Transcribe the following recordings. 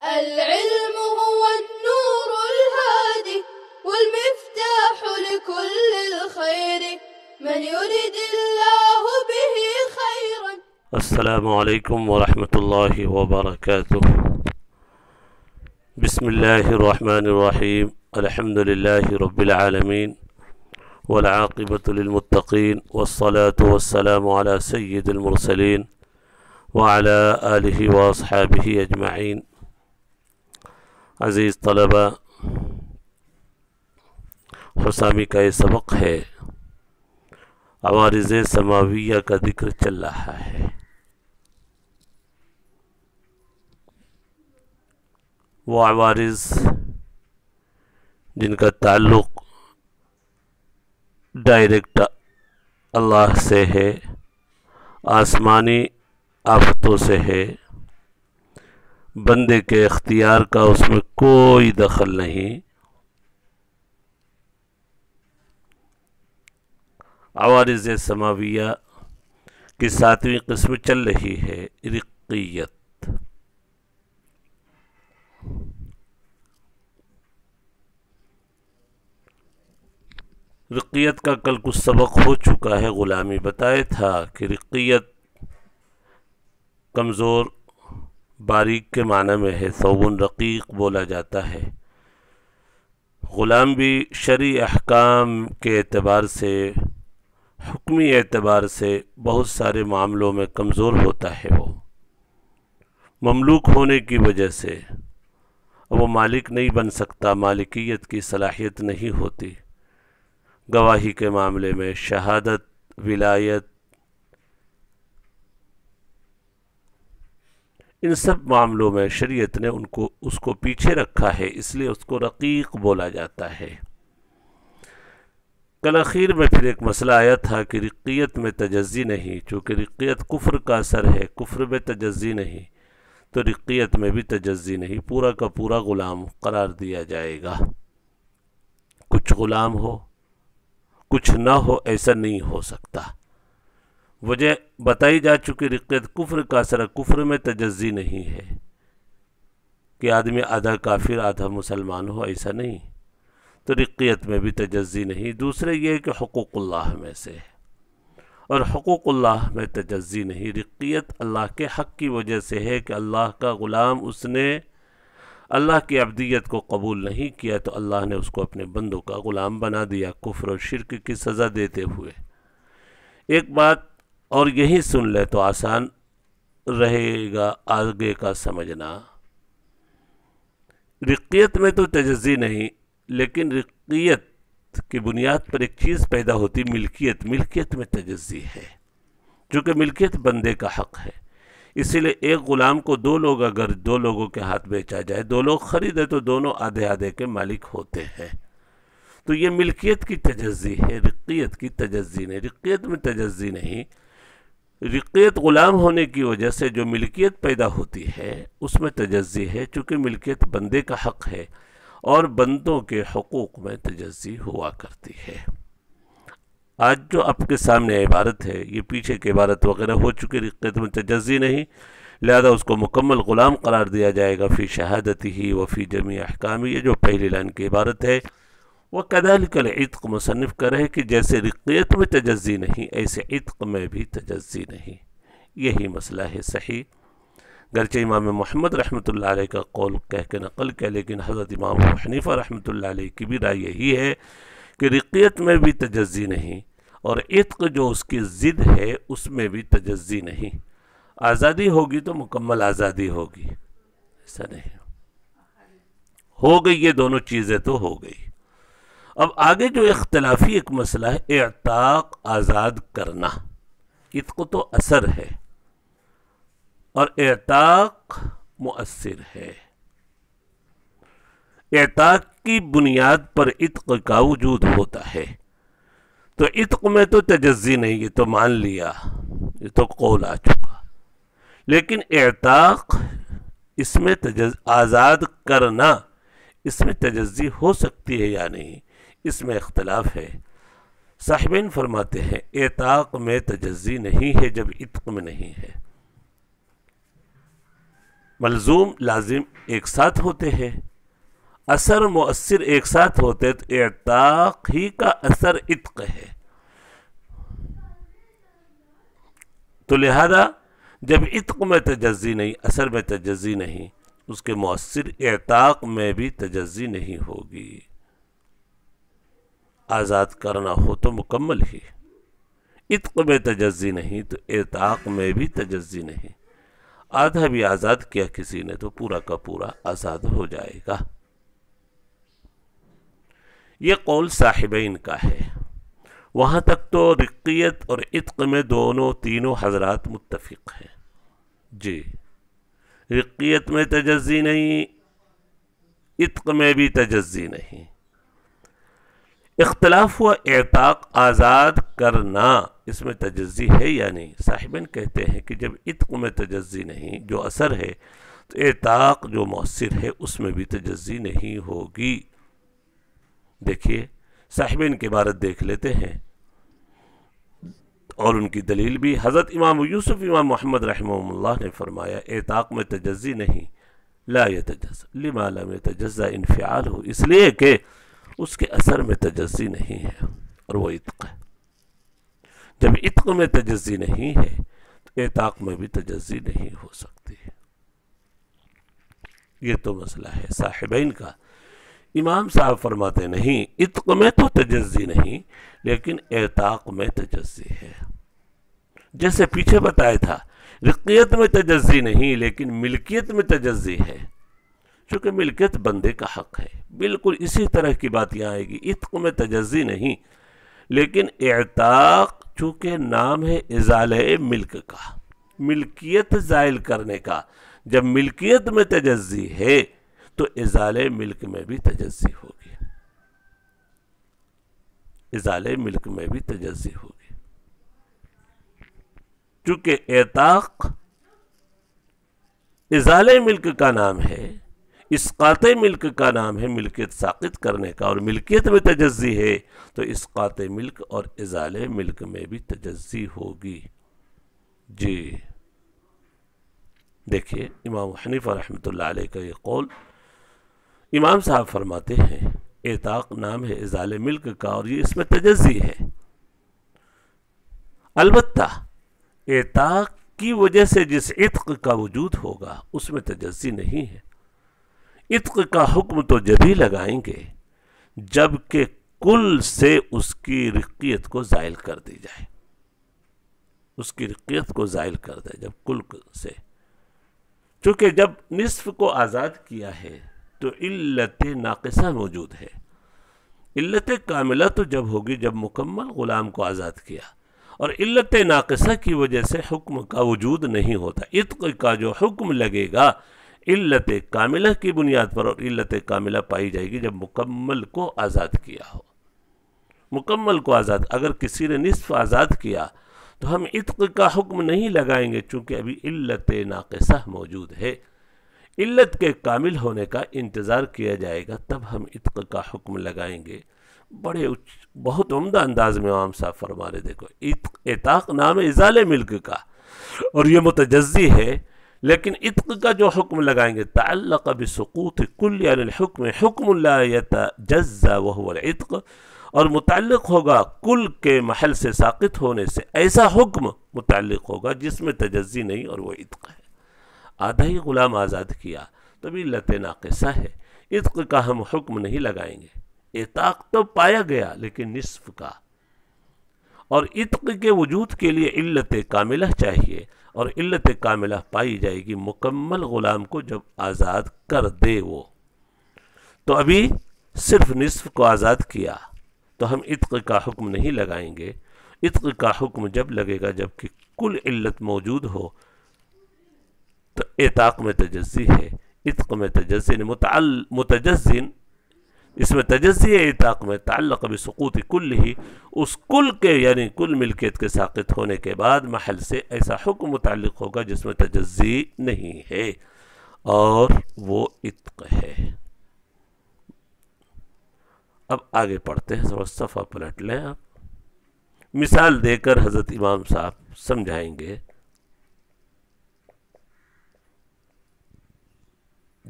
العلم هو النور الهادي والمفتاح لكل الخير من يريد الله به خيرا. السلام علیکم ورحمۃ اللہ وبرکاتہ۔ بسم اللہ الرحمن الرحیم، الحمد للہ رب العالمین والعاقبۃ للمتقین والصلاة والسلام علی سید المرسلین وعلی آلہ واصحابہ اجمعین۔ عزیز طلبہ، حسامی کا یہ سبق ہے، عوارض سماویہ کا ذکر چل رہا ہے۔ وہ عوارض جن کا تعلق ڈائریکٹ اللہ سے ہے، آسمانی آفتوں سے ہے، بندے کے اختیار کا اس میں کوئی دخل نہیں۔ عوارض سماویہ کی 7ویں قسم چل رہی ہے، رقیت۔ رقیت کا کل کچھ سبق ہو چکا ہے، غلامی بتایا تھا کہ رقیت کمزور باریک کے معنی میں ہے، ثوب رقیق بولا جاتا ہے۔ غلام بھی شرعی احکام کے اعتبار سے، حکمی اعتبار سے بہت سارے معاملوں میں کمزور ہوتا ہے۔ وہ مملوک ہونے کی وجہ سے وہ مالک نہیں بن سکتا، مالکیت کی صلاحیت نہیں ہوتی۔ گواہی کے معاملے میں، شہادت، ولایت، ان سب معاملوں میں شریعت نے اس کو پیچھے رکھا ہے، اس لیے اس کو رقیق بولا جاتا ہے۔ کل اخیر میں پھر ایک مسئلہ آیا تھا کہ رقیت میں تجزی نہیں، چونکہ رقیت کفر کا اثر ہے، کفر میں تجزی نہیں، تو رقیت میں بھی تجزی نہیں، پورا کا پورا غلام قرار دیا جائے گا۔ کچھ غلام ہو کچھ نہ ہو، ایسا نہیں ہو سکتا۔ وجہ بتائی جا چکی، رقیت کفر کا اثر ہے، کفر میں تجزی نہیں ہے کہ آدمی آدھا کافر آدھا مسلمان ہو، ایسا نہیں، تو رقیت میں بھی تجزی نہیں۔ دوسرے یہ کہ حقوق اللہ میں سے ہے، اور حقوق اللہ میں تجزی نہیں۔ رقیت اللہ کے حق کی وجہ سے ہے کہ اللہ کا غلام، اس نے اللہ کی عبدیت کو قبول نہیں کیا تو اللہ نے اس کو اپنے بندوں کا غلام بنا دیا، کفر اور شرک کی سزا دیتے ہوئے۔ ایک بات اور یہی سن لے تو آسان رہے گا آگے کا سمجھنا۔ رقیت میں تو تجزی نہیں، لیکن رقیت کی بنیاد پر ایک چیز پیدا ہوتی، ملکیت۔ ملکیت میں تجزی ہے، چونکہ ملکیت بندے کا حق ہے۔ اسی لیے ایک غلام کو اگر دو لوگوں کے ہاتھ بیچا جائے، دو لوگ خریدے تو دونوں آدھے آدھے کے مالک ہوتے ہیں، تو یہ ملکیت کی تجزی ہے، رقیت کی تجزی نہیں۔ رقیت میں تجزی نہیں، رقیت غلام ہونے کی وجہ سے جو ملکیت پیدا ہوتی ہے اس میں تجزی ہے، چونکہ ملکیت بندے کا حق ہے اور بندوں کے حقوق میں تجزی ہوا کرتی ہے۔ آج جو آپ کے سامنے عبارت ہے، یہ پیچھے کی عبارت وغیرہ ہو چکی، رقیت میں تجزی نہیں، لہذا اس کو مکمل غلام قرار دیا جائے گا، فی شہادتہ وفی جمیع احکامہ، یہ جو پہلی لائن کی عبارت ہے۔ وَكَذَلِكَ الْعِتْقُ، مصنف کر رہے کہ جیسے رقیت میں تجزی نہیں، ایسے عتق میں بھی تجزی نہیں۔ یہی مسئلہ ہے صحیح، گرچہ امام محمد رحمۃ اللہ علیہ کا قول کہہ کے نقل کیا، لیکن حضرت امام ابو حنیفہ رحمۃ اللہ علیہ کی بھی رائے یہی ہے کہ رقیت میں بھی تجزی نہیں، اور عتق جو اس کی ضد ہے اس میں بھی تجزی نہیں۔ آزادی ہوگی تو مکمل آزادی ہوگی، ایسا نہیں ہو گئی، یہ دونوں چیزیں تو ہو گئی۔ اب آگے جو اختلافی ایک مسئلہ ہے، اعتاق، آزاد کرنا۔ عتق تو اثر ہے اور اعتاق مؤثر ہے۔ اعتاق کی بنیاد پر عتق کا وجود ہوتا ہے، تو عتق میں تو تجزی نہیں، یہ تو مان لیا، یہ تو قول آ چکا، لیکن اعتاق، اس میں آزاد کرنا، اس میں تجزی ہو سکتی ہے یا نہیں، اس میں اختلاف ہے۔ صاحبین فرماتے ہیں اعتاق میں تجزی نہیں ہے جب عتق میں نہیں ہے۔ ملزوم لازم ایک ساتھ ہوتے ہیں، اثر مؤثر ایک ساتھ ہوتے، تو اعتاق ہی کا اثر عتق ہے. تو لہذا جب عتق میں تجزی نہیں، اثر میں تجزی نہیں، اس کے مؤثر اعتاق میں بھی تجزی نہیں ہوگی. آزاد کرنا ہو تو مکمل ہی، عتق میں تجزی نہیں تو اعتاق میں بھی تجزی نہیں. آدھا بھی آزاد کیا کسی نے تو پورا کا پورا آزاد ہو جائے گا. یہ قول صاحبین کا ہے. وہاں تک تو رقیت اور عتق میں تینوں حضرات متفق ہیں. جی، رقیت میں تجزی نہیں، عتق میں بھی تجزی نہیں. اختلاف ہوا اعتاق آزاد کرنا اس میں تجزی ہے یا نہیں. صاحبین کہتے ہیں کہ جب عتق میں تجزی نہیں، جو اثر ہے، تو اعتاق جو مؤثر ہے اس میں بھی تجزی نہیں ہوگی. دیکھیے صاحبین کی عبارت دیکھ لیتے ہیں اور ان کی دلیل بھی. حضرت امام یوسف امام محمد رحمہ اللہ نے فرمایا اعتاق میں تجزی نہیں، لا یتجزا لما لم یتجزا انفعال ہو، اس لیے کہ اس کے اثر میں تجزی نہیں ہے اور وہ عتق ہے. جب عتق میں تجزی نہیں ہے تو اعتاق میں بھی تجزی نہیں ہو سکتی. یہ تو مسئلہ ہے صاحبین کا. امام صاحب فرماتے نہیں، عتق میں تو تجزی نہیں لیکن اعتاق میں تجزی ہے. جیسے پیچھے بتایا تھا رقیت میں تجزی نہیں لیکن ملکیت میں تجزی ہے، چونکہ ملکیت بندے کا حق ہے. بالکل اسی طرح کی بات یہاں آئے گی. عتق میں تجزی نہیں لیکن اعتاق چونکہ نام ہے ازالہ ملک کا، ملکیت زائل کرنے کا. جب ملکیت میں تجزی ہے تو ازالہ ملک میں بھی تجزی ہوگی، ازالہ ملک میں بھی تجزی ہوگی. چونکہ اعتاق ازالہ ملک کا نام ہے، اسقاط ملک کا نام ہے ملکیت ساقط کرنے کا، اور ملکیت میں تجزی ہے تو اسقاط ملک اور ازالہ ملک میں بھی تجزی ہوگی. جی دیکھیے امام حنیفہ رحمۃ اللہ علیہ کا یہ قول. امام صاحب فرماتے ہیں اعتاق نام ہے ازالہ ملک کا اور یہ اس میں تجزی ہے. البتہ اعتاق کی وجہ سے جس عتق کا وجود ہوگا اس میں تجزی نہیں ہے. عتق کا حکم تو جب ہی لگائیں گے جب کہ کل سے اس کی رقیت کو زائل کر دی جائے، اس کی رقیت کو زائل کر دے جب کل سے. چونکہ جب نصف کو آزاد کیا ہے تو علت ناقصہ موجود ہے. علت کاملہ تو جب ہوگی جب مکمل غلام کو آزاد کیا، اور علت ناقصہ کی وجہ سے حکم کا وجود نہیں ہوتا. عتق کا جو حکم لگے گا علت کاملہ کی بنیاد پر، اور علت کاملہ پائی جائے گی جب مکمل کو آزاد کیا ہو. مکمل کو آزاد، اگر کسی نے نصف آزاد کیا تو ہم عتق کا حکم نہیں لگائیں گے چونکہ ابھی علت ناقصہ موجود ہے. علت کے کامل ہونے کا انتظار کیا جائے گا تب ہم عتق کا حکم لگائیں گے. بہت عمدہ انداز میں امام صاحب فرما رہے. دیکھو اعتاق نام ازالہ ملک کا اور یہ متجزی ہے، لیکن عتق کا جو حکم لگائیں گے تعلق بسقوط کل عن الحکم حکم لا یتجزا وهو العتق، اور متعلق ہوگا کل کے محل سے ساقط ہونے سے ایسا حکم متعلق ہوگا جس میں تجزی نہیں اور وہ عتق ہے. آدھا ہی غلام آزاد کیا تو بھی علت ناقصہ ہے، عتق کا ہم حکم نہیں لگائیں گے. اعتاق تو پایا گیا لیکن نصف کا، اور عتق کے وجود کے لیے علت کاملہ چاہیے، اور علت کاملہ پائی جائے گی مکمل غلام کو جب آزاد کر دے. وہ تو ابھی صرف نصف کو آزاد کیا تو ہم عتق کا حکم نہیں لگائیں گے. عتق کا حکم جب لگے گا جب کہ کل علت موجود ہو. تو اعتاق میں تجزی ہے، عتق میں تجزی متجزن، اس میں تجزی ہے اعتاق میں تعلق بسقوط کل ہی، اس کل کے یعنی کل ملکیت کے ساقط ہونے کے بعد محل سے ایسا حکم متعلق ہوگا جس میں تجزی نہیں ہے اور وہ عتق ہے. اب آگے پڑھتے ہیں، تھوڑا صفحہ پلٹ لیں. آپ مثال دے کر حضرت امام صاحب سمجھائیں گے.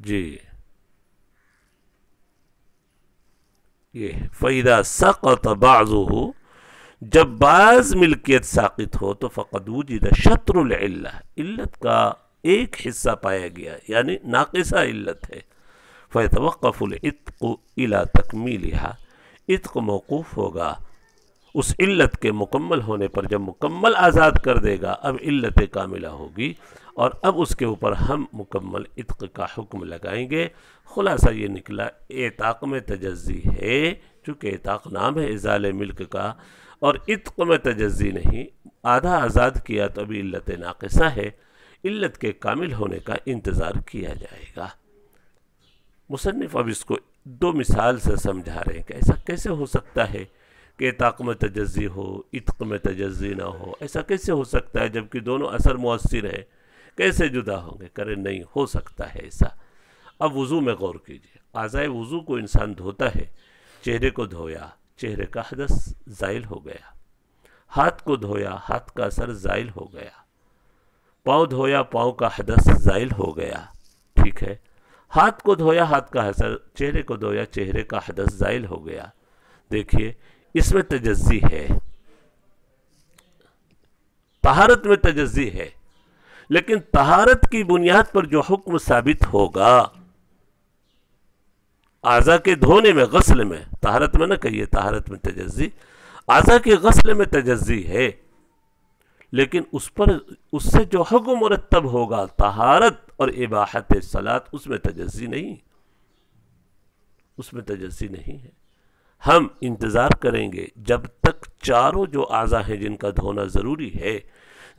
جی یہ فَإِذَا سَقَطَ بَعْضُهُ، جب بعض ملکیت ساقط ہو تو فقد وجد شطر العلہ، علت کا ایک حصہ پایا گیا، یعنی ناقصہ علت ہے. فَيَتَوَقَّفُ الْعِتْقُ إِلَى تَكْمِيلِهَا، عتق موقوف ہوگا اس علت کے مکمل ہونے پر. جب مکمل آزاد کر دے گا اب علت کاملہ ہوگی، اور اب اس کے اوپر ہم مکمل عتق کا حکم لگائیں گے. خلاصہ یہ نکلا اعتاق میں تجزی ہے، چونکہ اعتاق نام ہے ازالِ ملک کا، اور عتق میں تجزی نہیں. آدھا آزاد کیا تو ابھی علت ناقصہ ہے، علت کے کامل ہونے کا انتظار کیا جائے گا. مصنف اب اس کو دو مثال سے سمجھا رہے ہیں کہ ایسا کیسے ہو سکتا ہے کہ اعتاق میں تجزی ہو عتق میں تجزی نہ ہو، ایسا کیسے ہو سکتا ہے جبکہ دونوں اثر مؤثر ہیں، کیسے جدا ہوں گے؟ کرے نہیں ہو سکتا ہے ایسا. اب وضو میں غور کیجئے، اعضائے وضو کو انسان دھوتا ہے، چہرے کو دھویا، چہرے کا حدث زائل ہو گیا، ہاتھ کو دھویا، ہاتھ کا اثر زائل ہو گیا، پاؤں دھویا، پاؤں کا حدث زائل ہو گیا. ٹھیک ہے، ہاتھ کو دھویا، ہاتھ کا اثر، چہرے کو دھویا، چہرے کا حدث زائل ہو گیا. دیکھیے اس میں تجزی ہے، طہارت میں تجزی ہے، لیکن طہارت کی بنیاد پر جو حکم ثابت ہوگا اعضاء کے دھونے میں، غسل میں، طہارت میں نہ کہیے طہارت میں تجزی، اعضاء کے غسل میں تجزی ہے، لیکن اس سے جو حکم مرتب ہوگا طہارت اور اباحت صلاۃ، اس میں تجزی نہیں، اس میں تجزی نہیں ہے. ہم انتظار کریں گے جب تک چاروں جو اعضاء ہیں جن کا دھونا ضروری ہے،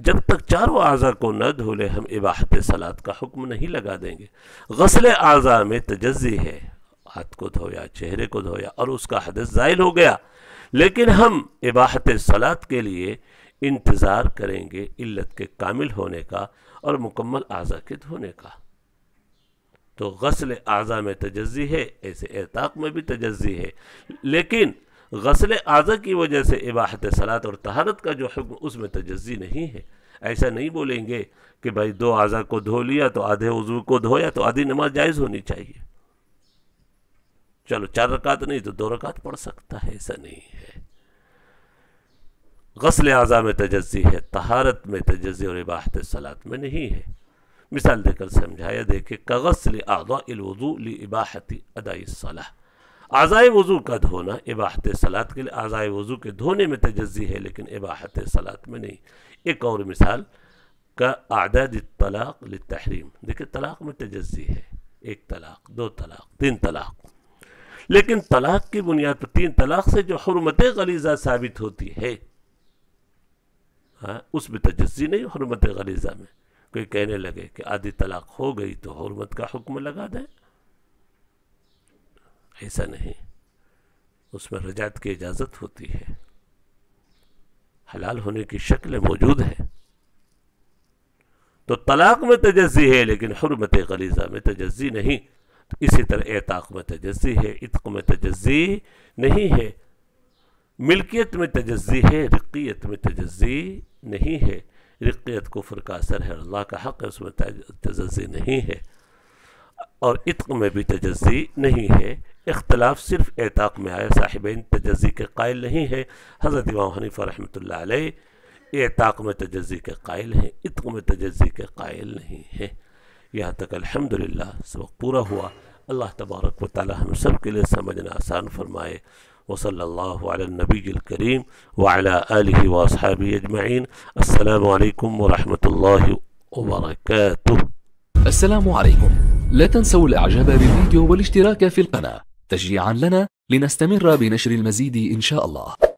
جب تک چاروں اعضاء کو نہ دھولے ہم اباحت صلاۃ کا حکم نہیں لگا دیں گے. غسل اعضاء میں تجزی ہے، ہاتھ کو دھویا، چہرے کو دھویا اور اس کا حدث زائل ہو گیا، لیکن ہم اباحت صلاۃ کے لیے انتظار کریں گے علت کے کامل ہونے کا اور مکمل اعضاء کے دھونے کا. تو غسل اعضاء میں تجزی ہے، ایسے اعتاق میں بھی تجزی ہے، لیکن غسل اعضاء کی وجہ سے اباحت صلاۃ اور طہارت کا جو حکم اس میں تجزی نہیں ہے. ایسا نہیں بولیں گے کہ بھائی دو اعضاء کو دھو لیا تو آدھے وضو کو دھویا تو آدھی نماز جائز ہونی چاہیے، چلو 4 رکعت نہیں تو 2 رکعت پڑھ سکتا ہے، ایسا نہیں ہے. غسل اعضاء میں تجزی ہے، طہارت میں تجزی اور اباحت صلاۃ میں نہیں ہے. مثال دے کر سمجھایا، دیکھیں کغسل اعضاء الوضوء لاباحت اداء الصلاۃ، اعضائے وضو کا دھونا اباحت صلاۃ کے لیے، اعضائے وضو کے دھونے میں تجزی ہے لیکن اباحت صلاۃ میں نہیں. ایک اور مثال کا اعداد الطلاق للتحریم، دیکھیں طلاق میں تجزی ہے، 1 طلاق، 2 طلاق، 3 طلاق، لیکن طلاق کی بنیاد پر 3 طلاق سے جو حرمت غلیظہ ثابت ہوتی ہے اس میں تجزی نہیں. حرمت غلیظہ میں کوئی کہنے لگے کہ آدھی طلاق ہو گئی تو حرمت کا حکم لگا دیں، ایسا نہیں. اس میں رجعت کی اجازت ہوتی ہے، حلال ہونے کی شکل موجود ہے. تو طلاق میں تجزی ہے لیکن حرمت غلیظہ میں تجزی نہیں. اسی طرح اعتاق میں تجزی ہے، عتق میں تجزی نہیں ہے، ملکیت میں تجزی ہے، رقیت میں تجزی نہیں ہے. رقیت کفر کا اثر ہے، اللہ کا حق ہے، اس میں تجزی نہیں ہے، اور عتق میں بھی تجزی نہیں ہے. اختلاف صرف اعتاق میں آیا، صاحبین تجزی کے قائل نہیں ہے. حضرت امام حنیفہ رحمۃ اللہ علیہ اعتاق میں تجزی کے قائل ہیں، عتق میں تجزی کے قائل نہیں ہیں. یہاں تک الحمدللہ سبق پورا ہوا. اللہ تبارک و تعالی ہم سب کے لیے سمجھنا آسان فرمائے. وصلی اللہ علی النبی الکریم وعلی آلہ واصحابہ اجمعین. السلام علیکم ورحمۃ اللہ وبرکاتہ. السلام عليكم. لا تنسوا الاعجاب بالفيديو والاشتراك في القناة تشجيعا لنا لنستمر بنشر المزيد إن شاء الله.